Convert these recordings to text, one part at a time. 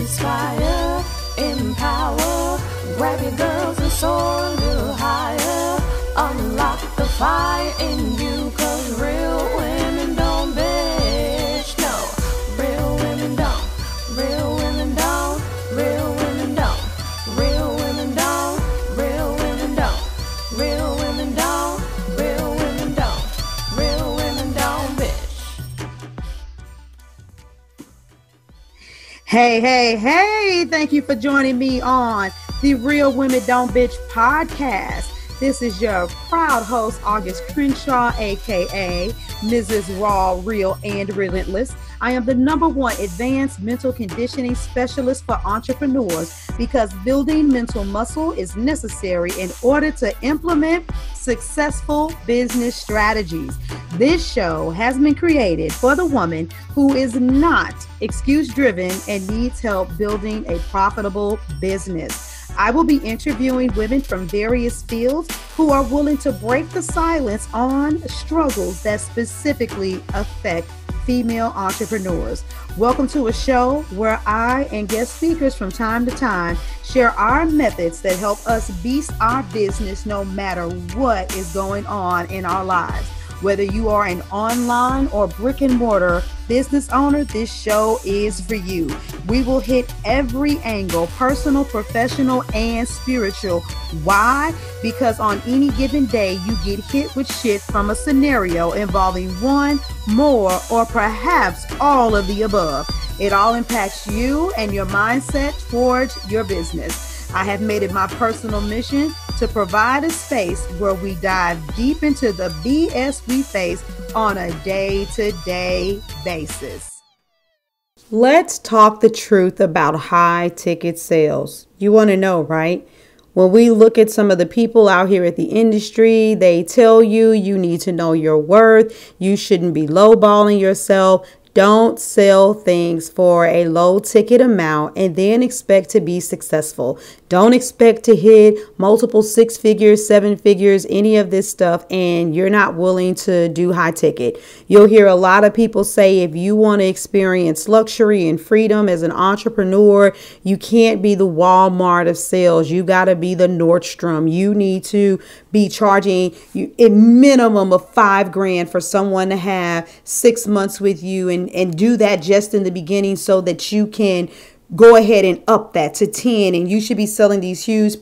inspire, empower, grab your girls and soar a little higher. Unlock the fire in you, cause real women don't bitch, no. Real women don't, real women don't, real women don't, real women don't, real women don't, real women don't, real women don't, real women don't bitch. Hey, thank you for joining me on the Real Women Don't Bitch podcast. This is your proud host, August Crenshaw, aka Mrs. Raw, Real, and Relentless. I am the #1 advanced mental conditioning specialist for entrepreneurs because building mental muscle is necessary in order to implement successful business strategies. This show has been created for the woman who is not excuse-driven and needs help building a profitable business. I will be interviewing women from various fields who are willing to break the silence on struggles that specifically affect female entrepreneurs. Welcome to a show where I and guest speakers from time to time share our methods that help us beast our business no matter what is going on in our lives. Whether you are an online or brick and mortar business owner, this show is for you. We will hit every angle, personal, professional, and spiritual. Why? Because on any given day, you get hit with shit from a scenario involving one, more, or perhaps all of the above. It all impacts you and your mindset towards your business. I have made it my personal mission to provide a space where we dive deep into the BS we face on a day-to-day basis. Let's talk the truth about high ticket sales. You want to know, right? When we look at some of the people out here at the industry, they tell you you need to know your worth. You shouldn't be lowballing yourself. Don't sell things for a low ticket amount and then expect to be successful. Don't expect to hit multiple 6 figures, 7 figures, any of this stuff, and you're not willing to do high ticket. You'll hear a lot of people say if you want to experience luxury and freedom as an entrepreneur, you can't be the Walmart of sales. You got to be the Nordstrom. You need to be charging a minimum of $5,000 for someone to have 6 months with you and do that just in the beginning so that you can go ahead and up that to 10, and you should be selling these huge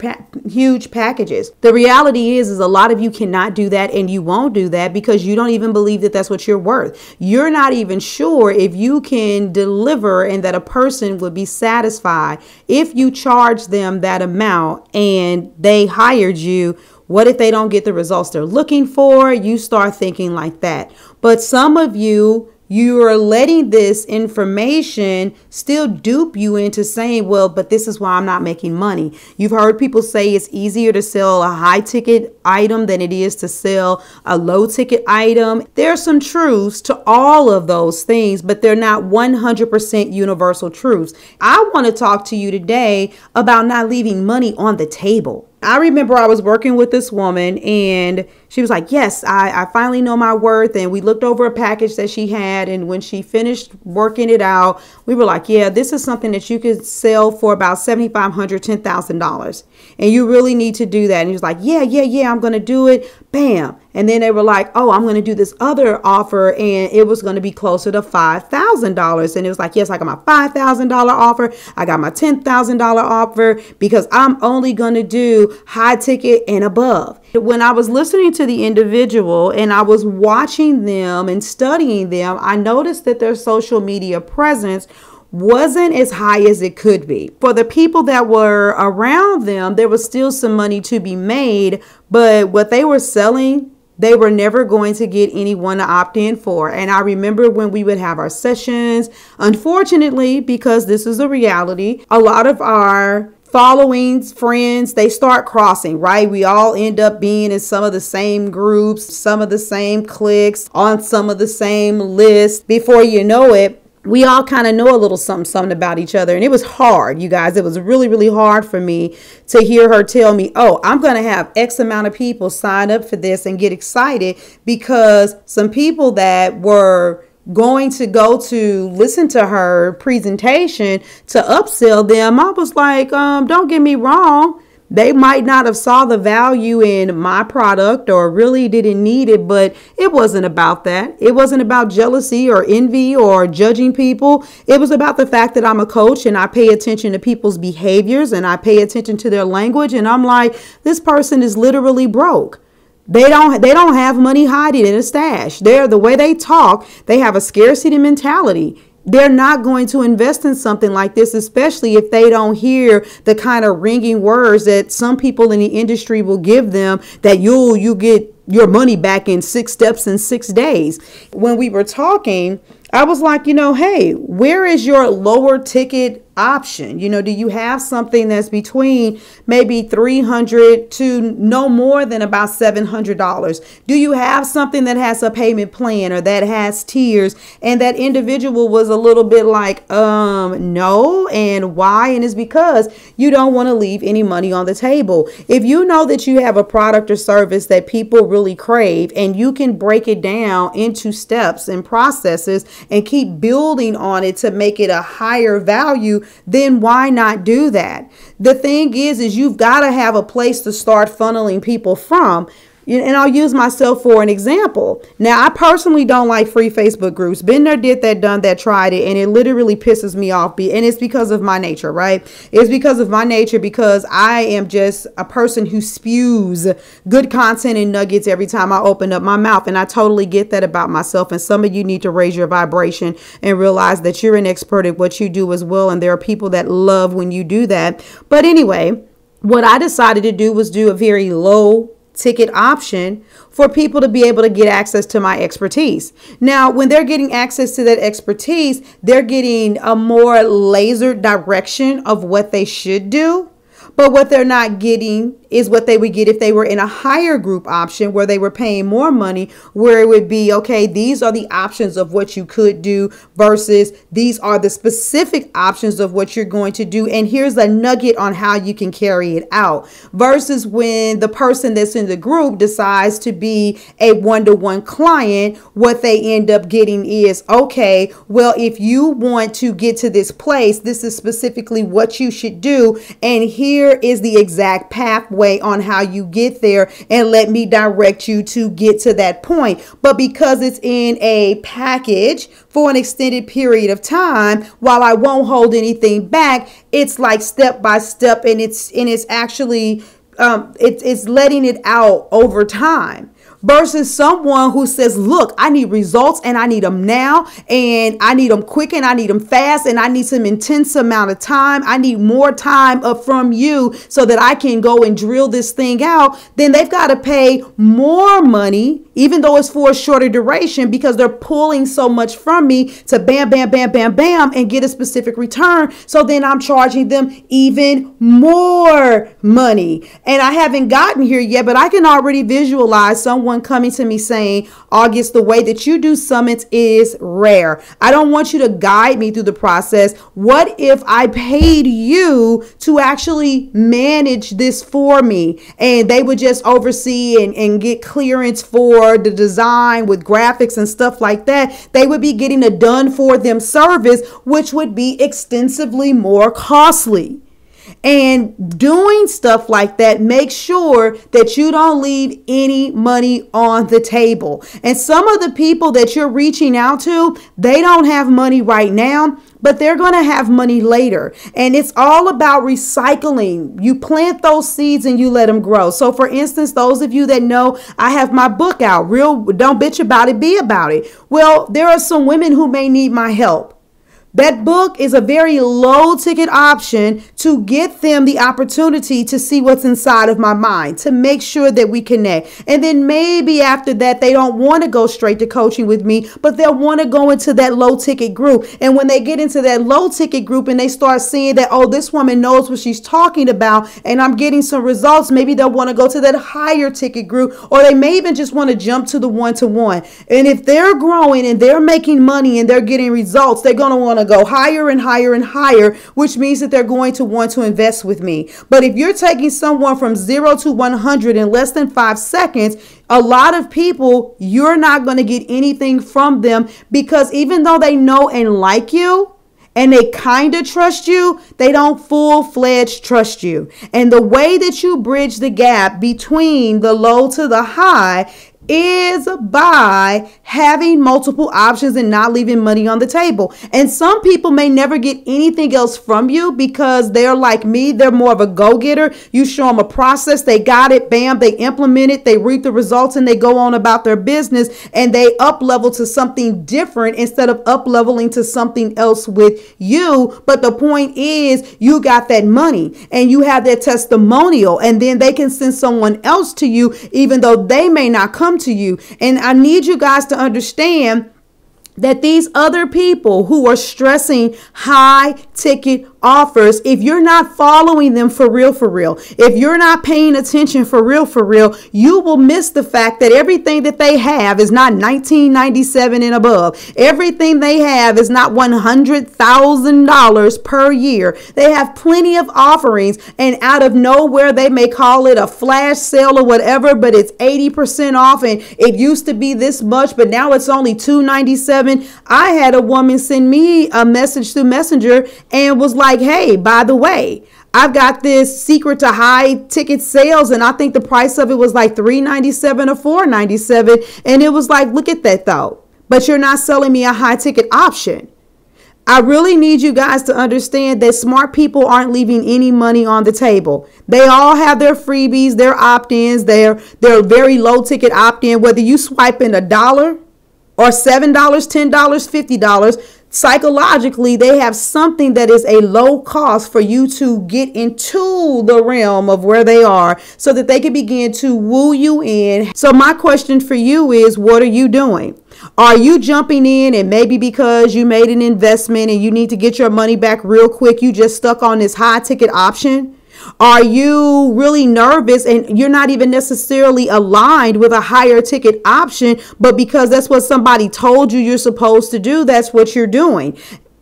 packages. The reality is a lot of you cannot do that, and you won't do that because you don't even believe that that's what you're worth. You're not even sure if you can deliver and that a person would be satisfied if you charge them that amount and they hired you. What if they don't get the results they're looking for? You start thinking like that. But some of you are letting this information still dupe you into saying, well, but this is why I'm not making money. You've heard people say it's easier to sell a high ticket item than it is to sell a low ticket item. There's some truths to all of those things, but they're not 100% universal truths. I want to talk to you today about not leaving money on the table. I remember I was working with this woman and she was like, yes, I finally know my worth. And we looked over a package that she had. And when she finished working it out, we were like, yeah, this is something that you could sell for about $7,500, $10,000. And you really need to do that. And he was like, yeah, I'm going to do it. Bam. And then they were like, oh, I'm going to do this other offer. And it was going to be closer to $5,000. And it was like, yes, I got my $5,000 offer. I got my $10,000 offer because I'm only going to do high ticket and above. When I was listening to the individual and I was watching them and studying them, I noticed that their social media presence wasn't as high as it could be. For the people that were around them, there was still some money to be made, but what they were selling, they were never going to get anyone to opt in for. And I remember when we would have our sessions, unfortunately, because this is a reality, a lot of our followings, friends, they start crossing, right? We all end up being in some of the same groups, some of the same cliques, on some of the same lists. Before you know it, we all kind of know a little something about each other. And it was hard, you guys. It was really, really hard for me to hear her tell me, oh, I'm going to have X amount of people sign up for this and get excited because some people that were going to go to listen to her presentation to upsell them, I was like, don't get me wrong. They might not have saw the value in my product or really didn't need it, but it wasn't about that. It wasn't about jealousy or envy or judging people. It was about the fact that I'm a coach and I pay attention to people's behaviors and I pay attention to their language. And I'm like, this person is literally broke. They don't have money hiding in a stash. The way they talk, they have a scarcity mentality. They're not going to invest in something like this, especially if they don't hear the kind of ringing words that some people in the industry will give them, that you get your money back in 6 steps in 6 days. When we were talking, I was like, hey, where is your lower ticket option? Do you have something that's between maybe $300 to no more than about $700? Do you have something that has a payment plan or that has tiers? And that individual was a little bit like, no. And why? And it's because you don't want to leave any money on the table. If you know that you have a product or service that people really crave and you can break it down into steps and processes and keep building on it to make it a higher value, then why not do that? The thing is you've got to have a place to start funneling people from. And I'll use myself for an example. Now, I personally don't like free Facebook groups. Been there, did that, done that, tried it, and it literally pisses me off. And it's because of my nature, right? It's because of my nature, because I am just a person who spews good content and nuggets every time I open up my mouth. And I totally get that about myself. And some of you need to raise your vibration and realize that you're an expert at what you do as well. And there are people that love when you do that. But anyway, what I decided to do was do a very low ticket option for people to be able to get access to my expertise. Now, when they're getting access to that expertise, they're getting a more laser direction of what they should do. But what they're not getting is what they would get if they were in a higher group option where they were paying more money, where it would be, okay, these are the options of what you could do versus these are the specific options of what you're going to do. And here's a nugget on how you can carry it out, versus when the person that's in the group decides to be a one-to-one client, what they end up getting is, okay, well, if you want to get to this place, this is specifically what you should do. And here is the exact pathway on how you get there, and let me direct you to get to that point. But because it's in a package for an extended period of time, while I won't hold anything back, it's like step by step, and it's actually it's letting it out over time. Versus someone who says, look, I need results and I need them now, and I need them quick and I need them fast, and I need some intense amount of time. I need more time up from you so that I can go and drill this thing out. Then they've got to pay more money, even though it's for a shorter duration, because they're pulling so much from me to bam, bam, bam, bam, bam, and get a specific return. So then I'm charging them even more money. And I haven't gotten here yet, but I can already visualize someone coming to me saying, August, the way that you do summits is rare. I don't want you to guide me through the process. What if I paid you to actually manage this for me? And they would just oversee and get clearance for the design with graphics and stuff like that. They would be getting a done for them service, which would be extensively more costly. And doing stuff like that, make sure that you don't leave any money on the table. And some of the people that you're reaching out to, they don't have money right now, but they're going to have money later. And it's all about recycling. You plant those seeds and you let them grow. So for instance, those of you that know, I have my book out, Real Don't Bitch About It, Be About It. Well, there are some women who may need my help. That book is a very low ticket option to get them the opportunity to see what's inside of my mind, to make sure that we connect. And then maybe after that, they don't want to go straight to coaching with me, but they'll want to go into that low ticket group. And when they get into that low ticket group and they start seeing that, oh, this woman knows what she's talking about and I'm getting some results, maybe they'll want to go to that higher ticket group, or they may even just want to jump to the one-to-one. And if they're growing and they're making money and they're getting results, they're going to want to go higher and higher and higher, which means that they're going to want to invest with me. But if you're taking someone from 0 to 100 in less than 5 seconds, a lot of people, you're not going to get anything from them, because even though they know and like you, and they kind of trust you, they don't full-fledged trust you. And the way that you bridge the gap between the low to the high is by having multiple options and not leaving money on the table. And some people may never get anything else from you because they're like me. They're more of a go-getter. You show them a process, they got it, bam, they implement it, they reap the results, and they go on about their business, and they up level to something different instead of up leveling to something else with you. But the point is, you got that money and you have that testimonial, and then they can send someone else to you, even though they may not come to you. And I need you guys to understand that these other people who are stressing high ticket offers, if you're not following them for real, if you're not paying attention for real, you will miss the fact that everything that they have is not $19.97 and above. Everything they have is not $100,000 per year. They have plenty of offerings, and out of nowhere, they may call it a flash sale or whatever, but it's 80% off, and it used to be this much, but now it's only $297. I had a woman send me a message through Messenger and was like, hey, by the way, I've got this secret to high ticket sales, and I think the price of it was like $397 or $497. And it was like, look at that though, but you're not selling me a high ticket option. I really need you guys to understand that smart people aren't leaving any money on the table. They all have their freebies, their opt-ins, their very low ticket opt-in, whether you swipe in $1 or $7, $10, $50, psychologically, they have something that is a low cost for you to get into the realm of where they are so that they can begin to woo you in. So my question for you is, what are you doing? Are you jumping in, and maybe because you made an investment and you need to get your money back real quick, you just stuck on this high ticket option? Are you really nervous and you're not even necessarily aligned with a higher ticket option, but because that's what somebody told you you're supposed to do, that's what you're doing?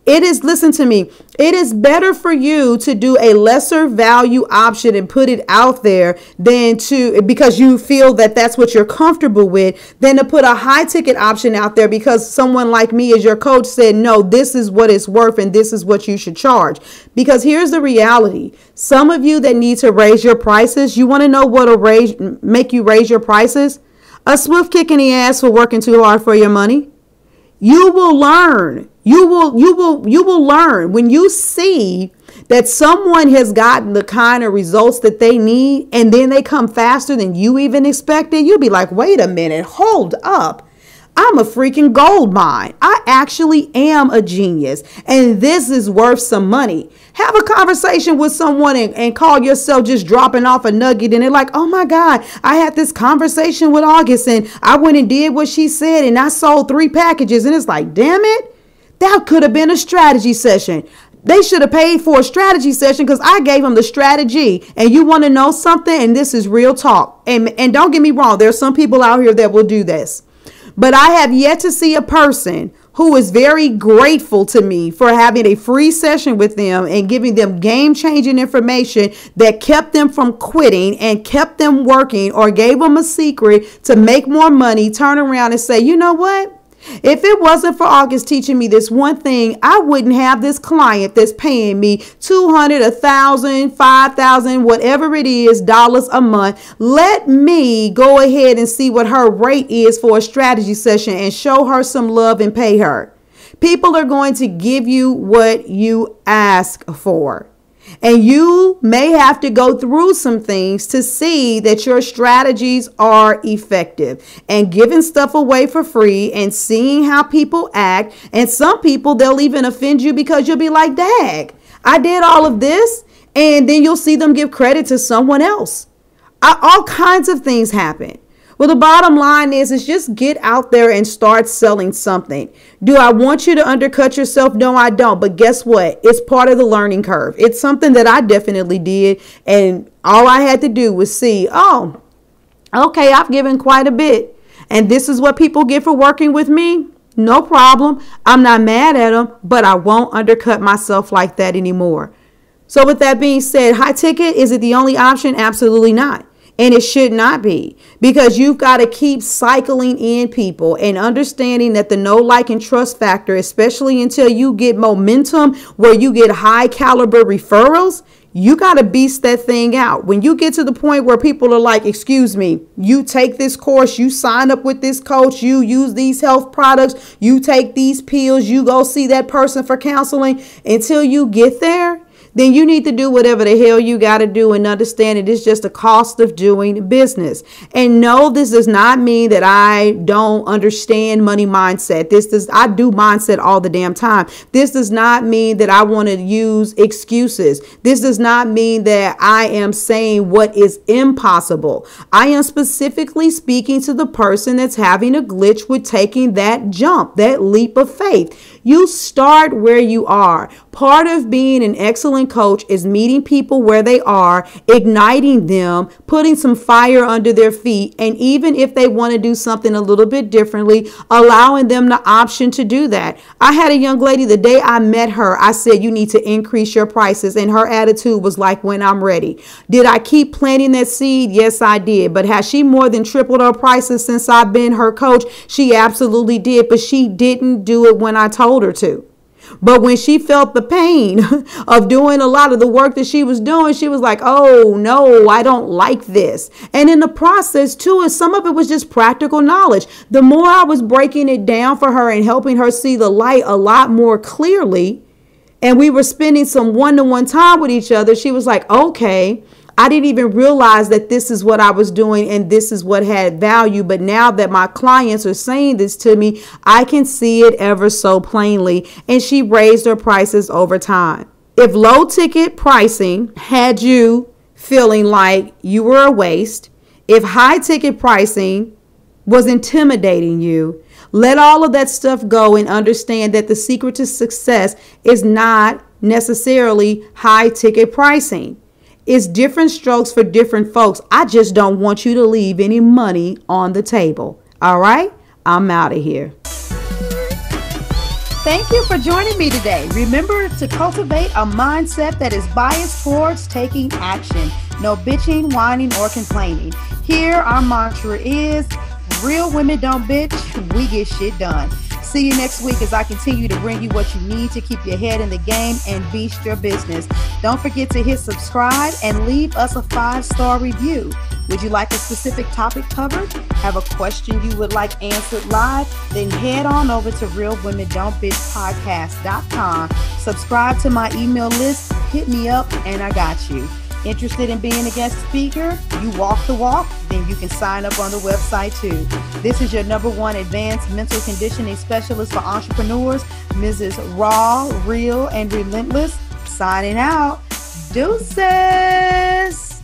It is, listen to me, it is better for you to do a lesser value option and put it out there than to, because you feel that that's what you're comfortable with, than to put a high ticket option out there because someone like me as your coach said, no, this is what it's worth and this is what you should charge. Because here's the reality. Some of you that need to raise your prices, you want to know what will make you raise your prices? A swift kick in the ass for working too hard for your money. You will learn. You will learn when you see that someone has gotten the kind of results that they need, and then they come faster than you even expected. You'll be like, wait a minute, hold up. I'm a freaking gold mine. I actually am a genius, and this is worth some money. Have a conversation with someone and call yourself just dropping off a nugget, and they're like, oh my God, I had this conversation with August, and I went and did what she said, and I sold 3 packages. And it's like, damn it, that could have been a strategy session. They should have paid for a strategy session because I gave them the strategy. And you want to know something? And this is real talk. And don't get me wrong, there are some people out here that will do this. But I have yet to see a person who is very grateful to me for having a free session with them and giving them game-changing information that kept them from quitting and kept them working, or gave them a secret to make more money, turn around and say, you know what? If it wasn't for August teaching me this one thing, I wouldn't have this client that's paying me $200, $1,000, $5,000, whatever it is, dollars a month. Let me go ahead and see what her rate is for a strategy session and show her some love and pay her. People are going to give you what you ask for. And you may have to go through some things to see that your strategies are effective. And giving stuff away for free and seeing how people act. And some people, they'll even offend you because you'll be like, dag, I did all of this. And then you'll see them give credit to someone else. All kinds of things happen. Well, the bottom line is just get out there and start selling something. Do I want you to undercut yourself? No, I don't. But guess what? It's part of the learning curve. It's something that I definitely did. And all I had to do was see, oh, okay, I've given quite a bit. And this is what people get for working with me. No problem. I'm not mad at them, but I won't undercut myself like that anymore. So with that being said, high ticket, is it the only option? Absolutely not. And it should not be, because you've got to keep cycling in people and understanding that the know, like, and trust factor, especially until you get momentum where you get high caliber referrals, you got to beast that thing out. When you get to the point where people are like, excuse me, you take this course, you sign up with this coach, you use these health products, you take these pills, you go see that person for counseling, until you get there, then you need to do whatever the hell you got to do and understand it is just a cost of doing business. And no, this does not mean that I don't understand money mindset. I do mindset all the damn time. This does not mean that I want to use excuses. This does not mean that I am saying what is impossible. I am specifically speaking to the person that's having a glitch with taking that jump, that leap of faith. You start where you are. Part of being an excellent coach is meeting people where they are, igniting them, putting some fire under their feet, and even if they want to do something a little bit differently, allowing them the option to do that. I had a young lady, the day I met her, I said, you need to increase your prices, and her attitude was like, when I'm ready. Did I keep planting that seed? Yes, I did. But has she more than tripled her prices since I've been her coach? She absolutely did, but she didn't do it when I told her to. But when she felt the pain of doing a lot of the work that she was doing, she was like, oh, no, I don't like this. And in the process, too, some of it was just practical knowledge. The more I was breaking it down for her and helping her see the light a lot more clearly, and we were spending some one-to-one time with each other, she was like, okay, I didn't even realize that this is what I was doing and this is what had value. But now that my clients are saying this to me, I can see it ever so plainly. And she raised her prices over time. If low ticket pricing had you feeling like you were a waste, if high ticket pricing was intimidating you, let all of that stuff go and understand that the secret to success is not necessarily high ticket pricing. It's different strokes for different folks. I just don't want you to leave any money on the table. All right? I'm out of here. Thank you for joining me today. Remember to cultivate a mindset that is biased towards taking action. No bitching, whining, or complaining. Here, our mantra is, real women don't bitch, we get shit done. See you next week as I continue to bring you what you need to keep your head in the game and beast your business. Don't forget to hit subscribe and leave us a 5-star review. Would you like a specific topic covered? Have a question you would like answered live? Then head on over to realwomen.don't bitch.podcast.com. Subscribe to my email list, hit me up, and I got you. Interested in being a guest speaker? You walk the walk? Then you can sign up on the website too. This is your #1 advanced mental conditioning specialist for entrepreneurs, Mrs. Raw, Real, and Relentless. Signing out. Deuces.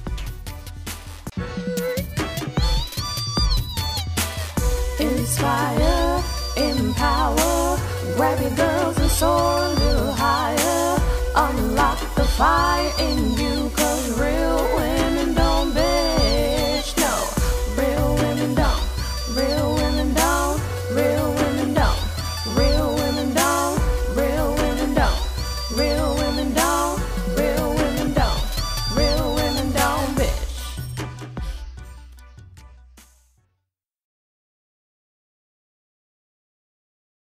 Inspire, empower, grab your girls and soar a little higher. Unlock the fire in you, 'cause real